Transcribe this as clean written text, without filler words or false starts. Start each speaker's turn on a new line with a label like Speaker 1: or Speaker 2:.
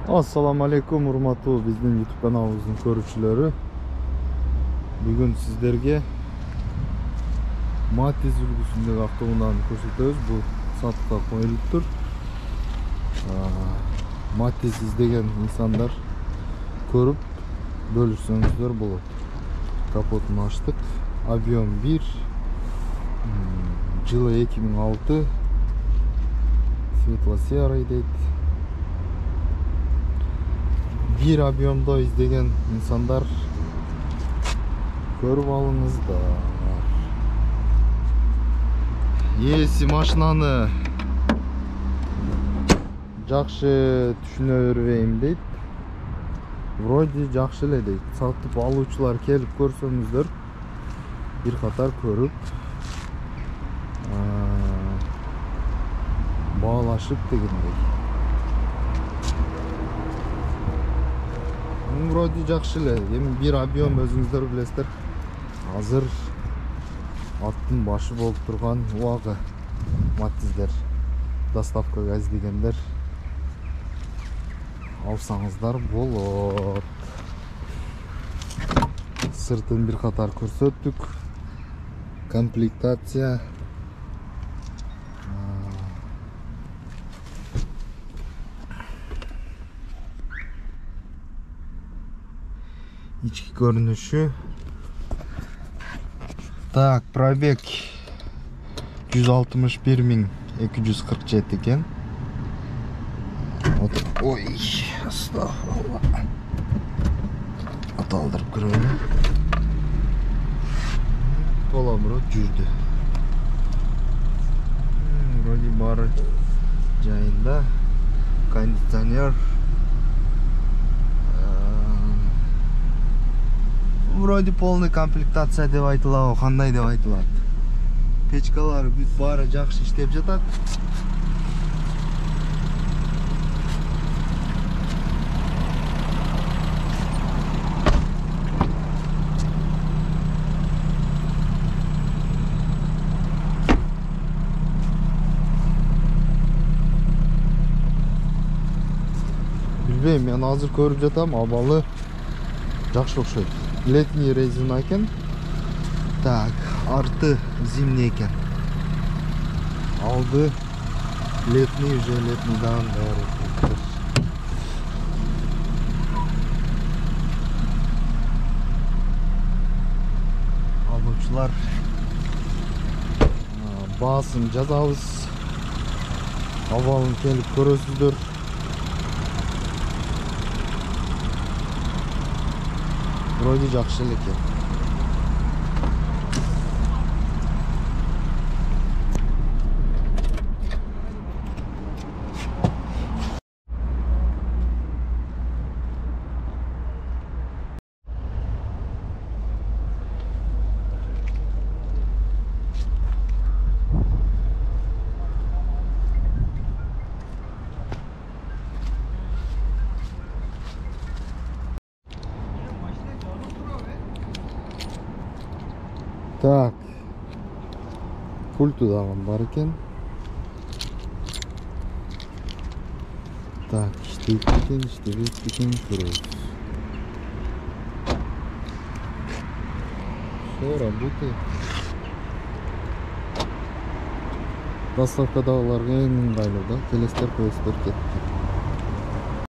Speaker 1: Assalamu alaikum урматтуу биздин YouTube каналыбыздын көрүүчүлөрү. Бүгүн сиздерге Matiz үлгүсүндөгү автоунааны көрсөтөбүз. Бул сатыкка коюлуптур. Matiz издеген инсандар көрүп бөлүшсөңүздөр болот. Капотун ачтык. Объем 1. Жылы 2006. Светло-серый дейт. Bir объемдо издеген инсандар көрүп алыңыздар. Ээси машинаны жакшы түшүнө бербейм дейт. Вроде жакшы эле дейт. Сатып алуучулар келип көрсөңүздөр, бир катар көрүп баалашып дегендей. Вроде жакшы эле. Эми бир объем өзүңүздөр билесиздер. Азыр аттын башы болуп турган убагы. Матиздер доставкага издегендер алсаңыздар болот. Сыртын бир катар көрсөттүк. Комплектация İçki görünüşü. Так, пробег 161.247 ekan. Oy, astagfirullah. Ataldırıp kırıyorum. Tolamurot жүрдü. Вроде бары жайында. Кондиционер. Вроде полный комплектация деп айтылат, кандай деп айтылат. Печкалары бүт бары жакшы иштеп жатат. Билбейм, мен азыр көрүп жатам, абалы жакшы окшойт. Летний резина екен. Так, арты зимний екен. Алды летний, уже летнийдан бәрі. Алуучулар баасын жазабыз. Абалын келип көрөсүздөр. Вроде жакшы эле экен. Так, пульту дагы бар экен. Так, иштейт экен, иштебейт экен көрөбүз. Всё работает. Доставкадагыларга эң ыңгайлуу да, келесиздер көздөр кетти.